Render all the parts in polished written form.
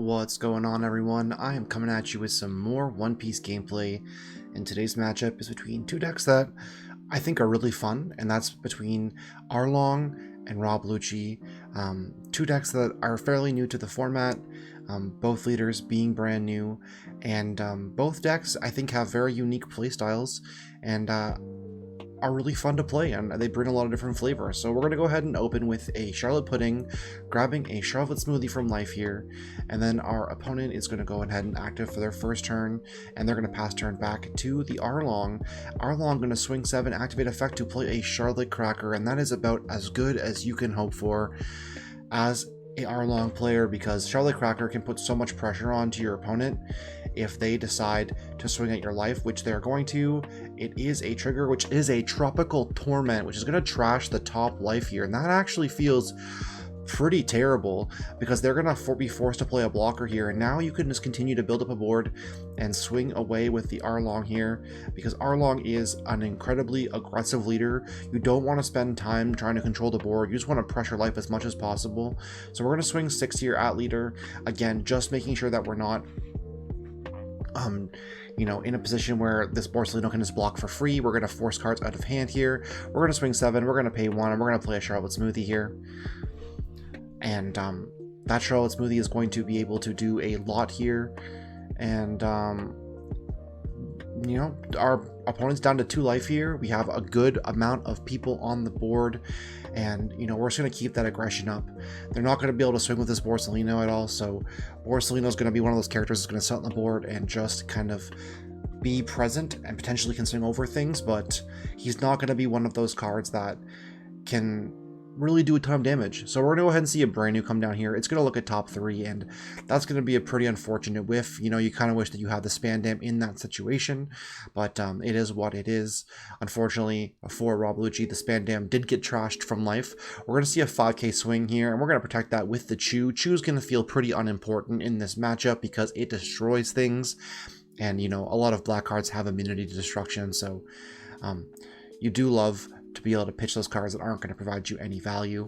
What's going on, everyone? I am coming at you with some more One Piece gameplay, and today's matchup is between two decks that I think are really fun, and that's between Arlong and Lucci. Two decks that are fairly new to the format, both leaders being brand new, and both decks I think have very unique playstyles, and are really fun to play, and they bring a lot of different flavors. So we're going to go ahead and open with a Charlotte Pudding, grabbing a Charlotte Smoothie from life here, and then our opponent is going to go ahead and active for their first turn, and they're going to pass turn back to the Arlong. Arlong going to swing 7, activate effect to play a Charlotte Cracker, and that is about as good as you can hope for as a Arlong player, because Charlotte Cracker can put so much pressure onto your opponent if they decide to swing at your life, which they're going to. It is a trigger, which is a Tropical Torment, which is going to trash the top life here, and that actually feels pretty terrible because they're going to be forced to play a blocker here, and now you can just continue to build up a board and swing away with the Arlong here, because Arlong is an incredibly aggressive leader. You don't want to spend time trying to control the board, you just want to pressure life as much as possible. So we're going to swing 6 here at leader, again just making sure that we're not in a position where this Borsalino can just block for free. We're going to force cards out of hand here. We're going to swing 7, we're going to pay 1, and we're going to play a Charlotte Smoothie here. And that Charlotte Smoothie is going to be able to do a lot here. And our opponent's down to 2 life here. We have a good amount of people on the board, and we're just going to keep that aggression up. They're not going to be able to swing with this Borsalino at all, so Borsalino is going to be one of those characters that's going to sit on the board and just kind of be present and potentially can swing over things, but he's not going to be one of those cards that can really do a ton of damage. So we're going to go ahead and see a brand new come down here. It's going to look at top 3, and that's going to be a pretty unfortunate whiff. You kind of wish that you had the Spandam in that situation, but it is what it is. Unfortunately for Rob Lucci, the Spandam did get trashed from life. We're going to see a 5k swing here, and we're going to protect that with the Chew. Chew's going to feel pretty unimportant in this matchup because it destroys things, and a lot of black cards have immunity to destruction, so you do love to be able to pitch those cards that aren't going to provide you any value.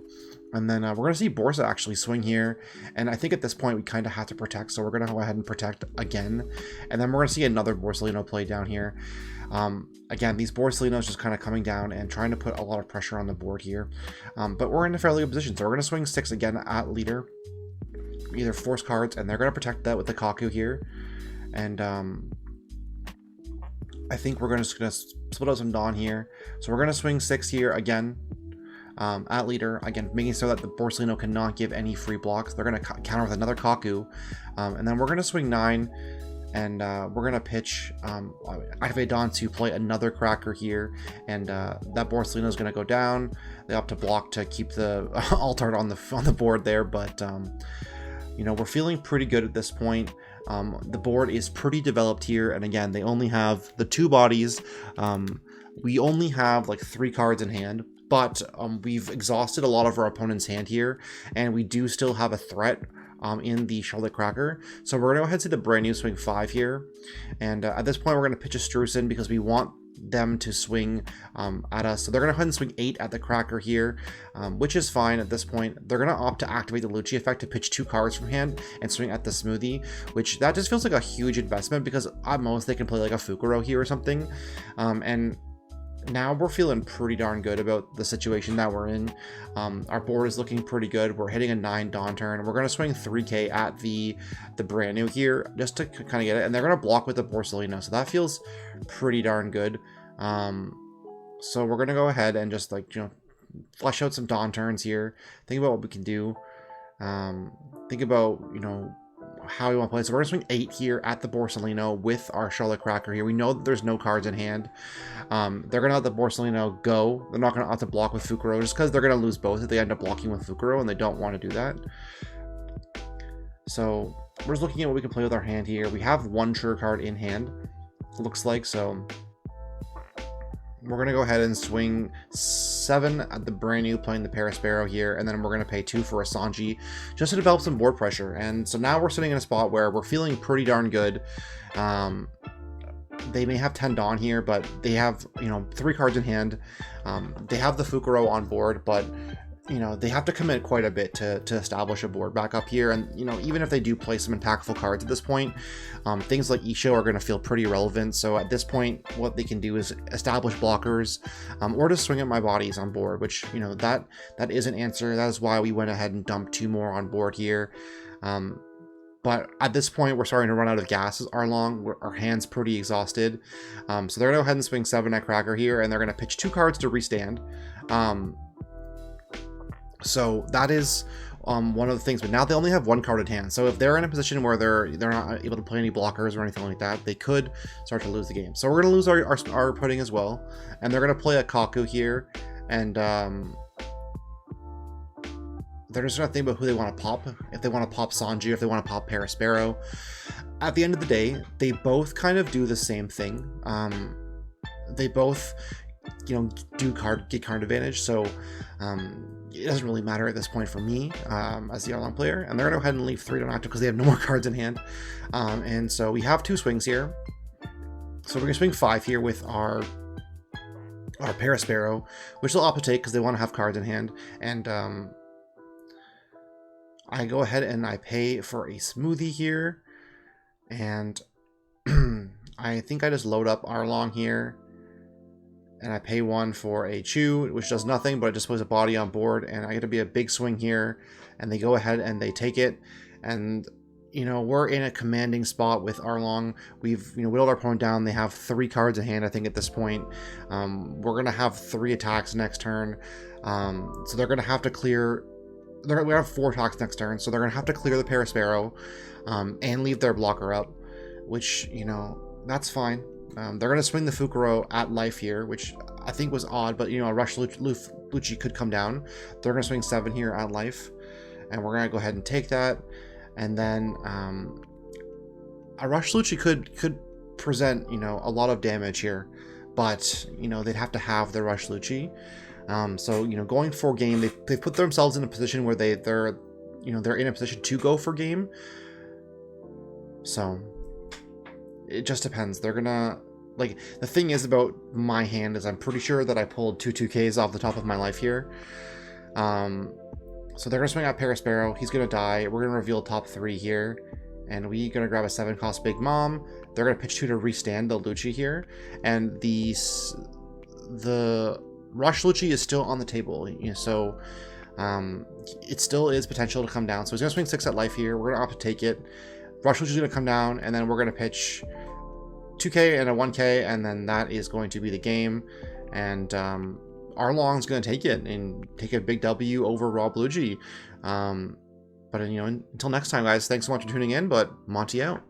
And then we're going to see Borsa actually swing here, and I think at this point we kind of have to protect, so we're going to go ahead and protect again, and then we're going to see another Borsalino play down here. Again, these Borsalinos just kind of coming down and trying to put a lot of pressure on the board here, but we're in a fairly good position, so we're going to swing 6 again at leader, either force cards, and they're going to protect that with the Kaku here. And I think we're just going to split out some Dawn here. So we're going to swing 6 here again at leader, again making sure that the Borsalino cannot give any free blocks. They're going to counter with another Kaku, and then we're going to swing 9, and we're going to pitch activate Dawn to play another Cracker here, and that Borsalino is going to go down. They opt to block to keep the Altart on the board there, but we're feeling pretty good at this point. The board is pretty developed here, and again they only have the 2 bodies. We only have like 3 cards in hand, but we've exhausted a lot of our opponent's hand here, and we do still have a threat in the Charlotte Cracker. So we're going to go ahead to the brand new swing 5 here, and at this point we're going to pitch a Strucin because we want them to swing at us. So they're going to go ahead and swing 8 at the Cracker here, which is fine at this point. They're going to opt to activate the Lucci effect to pitch 2 cards from hand and swing at the Smoothie, which that just feels like a huge investment, because at most they can play like a Fukuro here or something. And now we're feeling pretty darn good about the situation that we're in. Our board is looking pretty good. We're hitting a 9 Dawn turn. We're going to swing 3k at the brand new here just to kind of get it, and they're going to block with the Borsalino, so that feels pretty darn good. So we're going to go ahead and just flesh out some Dawn turns here, think about what we can do, think about how we want to play. So we're going to swing 8 here at the Borsalino with our Charlotte Cracker here. We know that there's no cards in hand. They're going to let the Borsalino go. They're not going to have to block with Fukuro, just because they're going to lose both if they end up blocking with Fukuro, and they don't want to do that. So we're just looking at what we can play with our hand here. We have 1 trigger card in hand, looks like, so we're going to go ahead and swing 7 at the brand new, playing the Parasparrow here, and then we're going to pay 2 for a Sanji just to develop some board pressure. And so now we're sitting in a spot where we're feeling pretty darn good. They may have 10 Dawn here, but they have 3 cards in hand. They have the Fukuro on board, but you know, they have to commit quite a bit to establish a board back up here. And, you know, even if they do play some impactful cards at this point, things like Isho are going to feel pretty relevant. So at this point, what they can do is establish blockers, or just swing at my bodies on board, which, you know, that is an answer. That is why we went ahead and dumped 2 more on board here. But at this point, we're starting to run out of gas as Arlong. Our hand's pretty exhausted. So they're going to go ahead and swing 7 at Cracker here, and they're going to pitch 2 cards to restand. So that is one of the things, but now they only have 1 card in hand. So if they're in a position where they're not able to play any blockers or anything like that, they could start to lose the game. So we're going to lose our pudding as well, and they're going to play a Kaku here, and they're just going to think about who they want to pop. If they want to pop Sanji, if they want to pop Paraspero. At the end of the day, they both kind of do the same thing. They both, you know, get card advantage, so it doesn't really matter at this point for me as the Arlong player. And they're going to go ahead and leave 3 to active because they have no more cards in hand. And so we have 2 swings here. So we're going to swing 5 here with our Paraspero, which they'll opt to take because they want to have cards in hand. And I go ahead and I pay for a smoothie here. And I think I just load up Arlong here. And I pay 1 for a Chew, which does nothing, but it just puts a body on board, and I get to be a big swing here, and they go ahead and they take it, and, you know, we're in a commanding spot with Arlong. We've, you know, whittled our opponent down. They have 3 cards in hand, I think, at this point. We're going to have 3 attacks next turn, so they're going to have to clear... We have 4 attacks next turn, so they're going to have to clear the Paraspero, and leave their blocker up, which, you know, that's fine. They're going to swing the Fukuro at life here, which I think was odd, but, you know, a Rush Lucci could come down. They're going to swing 7 here at life, and we're going to go ahead and take that. And then a Rush Lucci could present, you know, a lot of damage here, but, you know, they'd have to have the Rush Lucci. So, you know, going for game, they've put themselves in a position where they're in a position to go for game. So it just depends. They're gonna, like, the thing is about my hand is I'm pretty sure that I pulled 2 2Ks off the top of my life here. So they're gonna swing out Paraspero. He's gonna die. We're gonna reveal top 3 here, and we're gonna grab a 7 cost Big Mom. They're gonna pitch 2 to restand the Lucci here, and the Rush Lucci is still on the table. You know, so it still is potential to come down. So he's gonna swing 6 at life here. We're gonna opt to take it. Rush Lucci is going to come down, and then we're going to pitch 2K and a 1K, and then that is going to be the game. And Arlong's going to take it and take a big W over Rob Lucci. But, you know, until next time, guys, thanks so much for tuning in, but Monty out.